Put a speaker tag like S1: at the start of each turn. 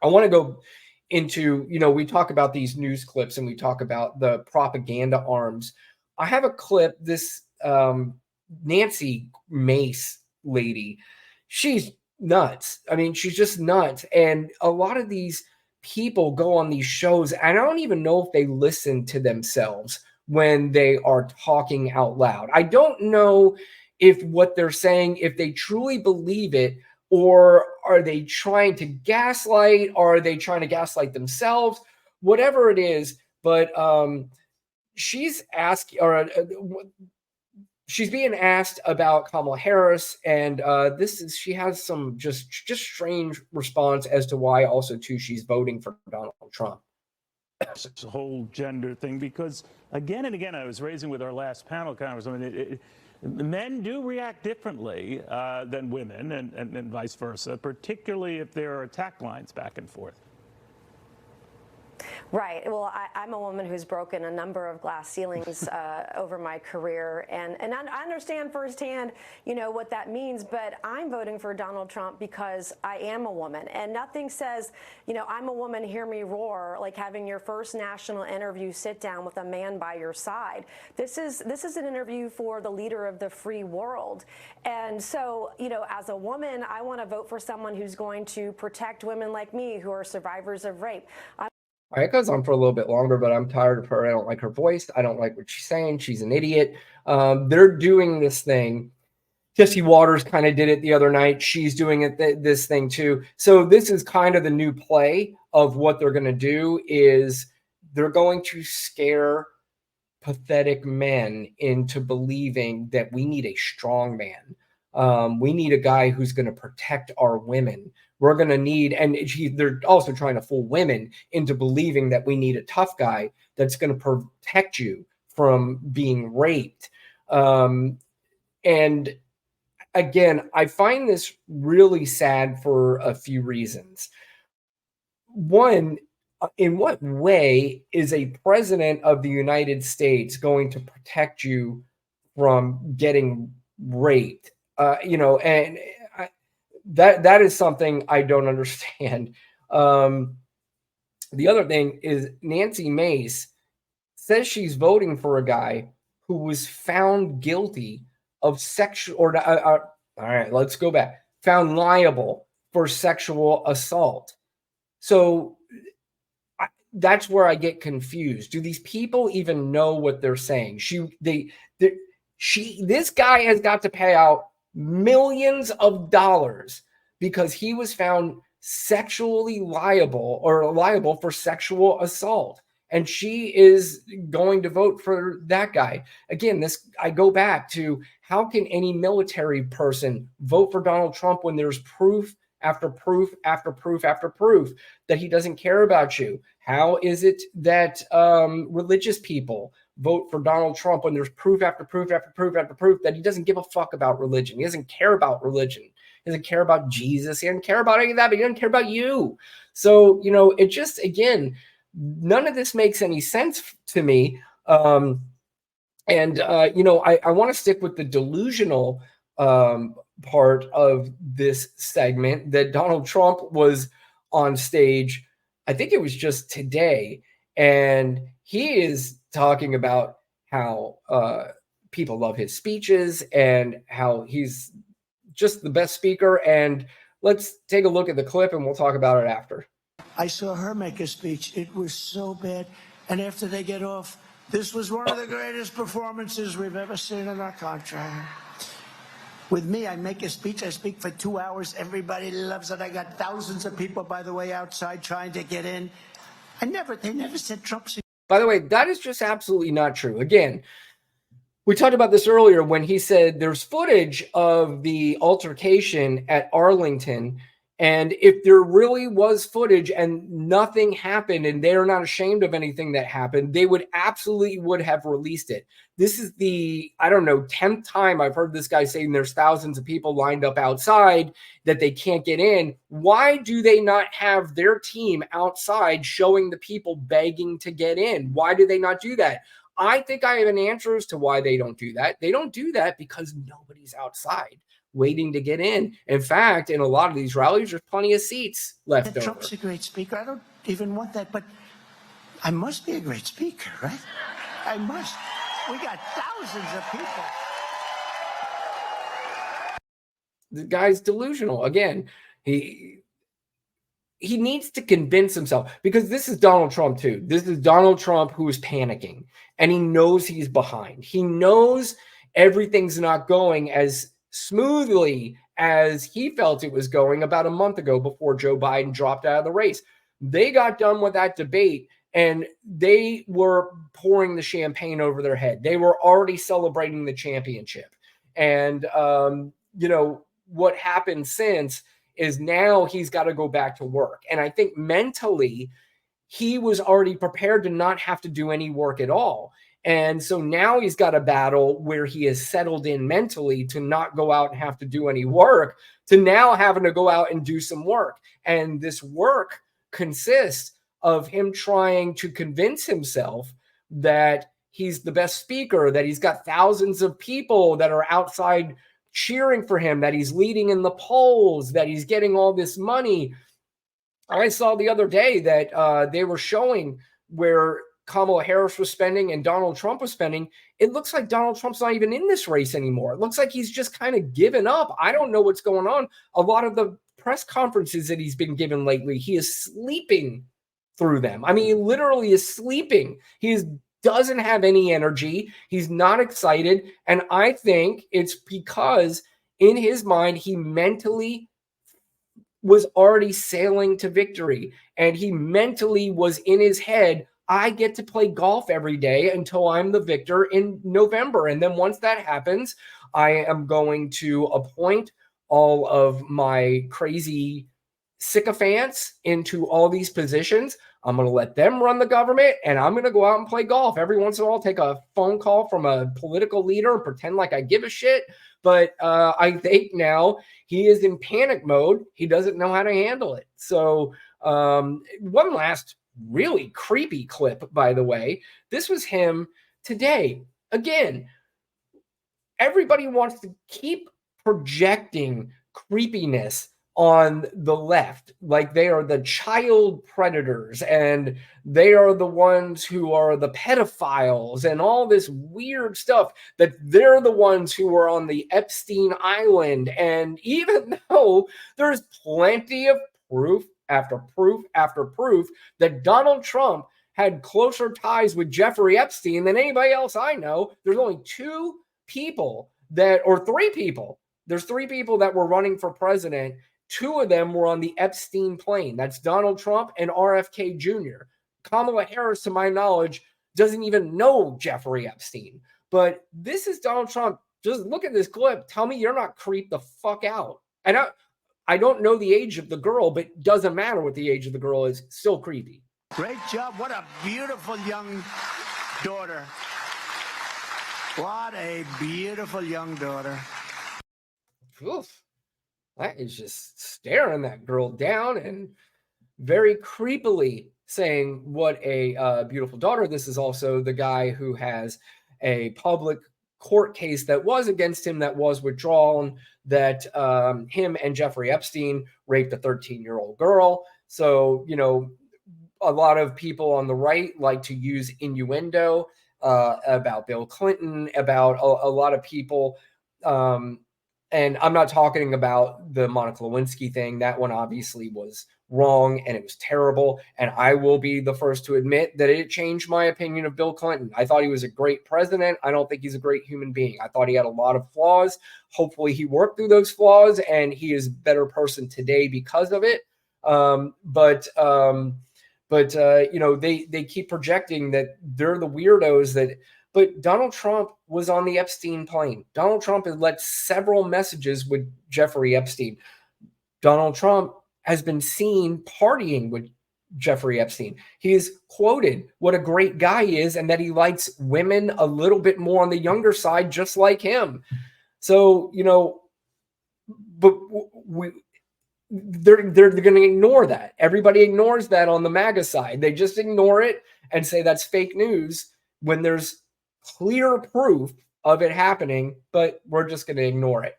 S1: I want to go into, we talk about these news clips and we talk about the propaganda arms. I have a clip, this Nancy Mace lady. She's nuts. I mean, she's just nuts. And a lot of these people go on these shows, and I don't even know if they listen to themselves when they are talking out loud. I don't know if what they're saying, if they truly believe it, or are they trying to gaslight? Or are they trying to gaslight themselves? Whatever it is, but she's asked, or she's being asked about Kamala Harris, and she has some just strange response as to why also too she's voting for Donald Trump.
S2: This whole gender thing, because again and again, I was raising with our last panel conversation, men do react differently than women, and vice versa, particularly if there are attack lines back and forth.
S3: Right. Well, I'm a woman who's broken a number of glass ceilings over my career, and I understand firsthand, what that means. But I'm voting for Donald Trump because I am a woman, and nothing says, I'm a woman, hear me roar, like having your first national interview sit down with a man by your side. This is an interview for the leader of the free world, and so as a woman, I want to vote for someone who's going to protect women like me who are survivors of rape.
S1: All right, it goes on for a little bit longer, but I'm tired of her. I don't like her voice. I don't like what she's saying. She's an idiot. They're doing this thing. Jesse Waters kind of did it the other night. She's doing it this thing too. So this is kind of the new play of what they're going to do is they're going to scare pathetic men into believing that we need a strong man. We need a guy who's going to protect our women. We're going to need, and they're also trying to fool women into believing that we need a tough guy that's going to protect you from being raped. And again, I find this really sad for a few reasons. One, in what way is a president of the United States going to protect you from getting raped? And that is something I don't understand. The other thing is Nancy Mace says she's voting for a guy who was found guilty of sexual, all right, let's go back, found liable for sexual assault. So that's where I get confused. Do these people even know what they're saying? This guy has got to pay out millions of dollars because he was found sexually liable for sexual assault. And she is going to vote for that guy. Again, I go back to how can any military person vote for Donald Trump when there's proof after proof after proof after proof that he doesn't care about you? How is it that religious people vote for Donald Trump when there's proof after proof after proof after proof that he doesn't give a fuck about religion? He doesn't care about religion. He doesn't care about Jesus. He doesn't care about any of that, but he doesn't care about you. So, it just, again, none of this makes any sense to me. I want to stick with the delusional part of this segment that Donald Trump was on stage. I think it was just today, and he is talking about how people love his speeches and how he's just the best speaker. And let's take a look at the clip and we'll talk about it after.
S4: I saw her make a speech. It was so bad. And after they get off, this was one of the greatest performances we've ever seen in our country. With me, I make a speech. I speak for 2 hours. Everybody loves it. I got thousands of people, by the way, outside trying to get in. They never said Trump.
S1: By the way, that is just absolutely not true. Again, we talked about this earlier when he said there's footage of the altercation at Arlington. And if there really was footage and nothing happened and they're not ashamed of anything that happened, they would have released it. This is the, 10th time I've heard this guy saying there's thousands of people lined up outside that they can't get in. Why do they not have their team outside showing the people begging to get in? Why do they not do that? I think I have an answer as to why they don't do that. They don't do that because nobody's outside. waiting to get in. In fact, in a lot of these rallies, there's plenty of seats left over.
S4: Trump's a great speaker. I don't even want that, but I must be a great speaker, right? I must. We got thousands of people.
S1: The guy's delusional. Again, he needs to convince himself, because this is Donald Trump too. This is Donald Trump who is panicking, and he knows he's behind. He knows everything's not going as smoothly as he felt it was going about a month ago before Joe Biden dropped out of the race. They got done with that debate and they were pouring the champagne over their head. They were already celebrating the championship. And, what happened since is now he's got to go back to work. And I think mentally he was already prepared to not have to do any work at all. And so now he's got a battle where he has settled in mentally to not go out and have to do any work, to now having to go out and do some work. And this work consists of him trying to convince himself that he's the best speaker, that he's got thousands of people that are outside cheering for him, that he's leading in the polls, that he's getting all this money. I saw the other day that they were showing where Kamala Harris was spending and Donald Trump was spending. It looks like Donald Trump's not even in this race anymore. It looks like he's just kind of given up. I don't know what's going on. A lot of the press conferences that he's been given lately, he is sleeping through them. I mean, he literally is sleeping. He doesn't have any energy. He's not excited. And I think it's because in his mind, he mentally was already sailing to victory. And he mentally was in his head, I get to play golf every day until I'm the victor in November. And then once that happens, I am going to appoint all of my crazy sycophants into all these positions. I'm going to let them run the government, and I'm going to go out and play golf. Every once in a while, take a phone call from a political leader and pretend like I give a shit. But I think now he is in panic mode. He doesn't know how to handle it. So one last really creepy clip, by the way. This was him today. Again, everybody wants to keep projecting creepiness on the left, like they are the child predators and they are the ones who are the pedophiles and all this weird stuff, that they're the ones who are on the Epstein Island. And even though there's plenty of proof after proof after proof that Donald Trump had closer ties with Jeffrey Epstein than anybody else I know, there's only three people. There's three people that were running for president. Two of them were on the Epstein plane. That's Donald Trump and RFK Jr. Kamala Harris, to my knowledge, doesn't even know Jeffrey Epstein. But this is Donald Trump. Just look at this clip. Tell me you're not creeped the fuck out. And I don't know the age of the girl, but it doesn't matter what the age of the girl is. Still creepy.
S4: Great job. What a beautiful young daughter. What a beautiful young daughter.
S1: Oof. That is just staring that girl down and very creepily saying what a beautiful daughter. This is also the guy who has a public court case that was against him that was withdrawn, that him and Jeffrey Epstein raped a 13-year-old girl. So, a lot of people on the right like to use innuendo about Bill Clinton, about a lot of people. And I'm not talking about the Monica Lewinsky thing. That one obviously was wrong and it was terrible. And I will be the first to admit that it changed my opinion of Bill Clinton. I thought he was a great president. I don't think he's a great human being. I thought he had a lot of flaws. Hopefully he worked through those flaws and he is a better person today because of it. But they keep projecting that they're the weirdos that. But Donald Trump was on the Epstein plane. Donald Trump has left several messages with Jeffrey Epstein. Donald Trump has been seen partying with Jeffrey Epstein. He is quoted what a great guy he is and that he likes women a little bit more on the younger side, just like him. So, but they're going to ignore that. Everybody ignores that on the MAGA side. They just ignore it and say that's fake news when there's clear proof of it happening, but we're just going to ignore it.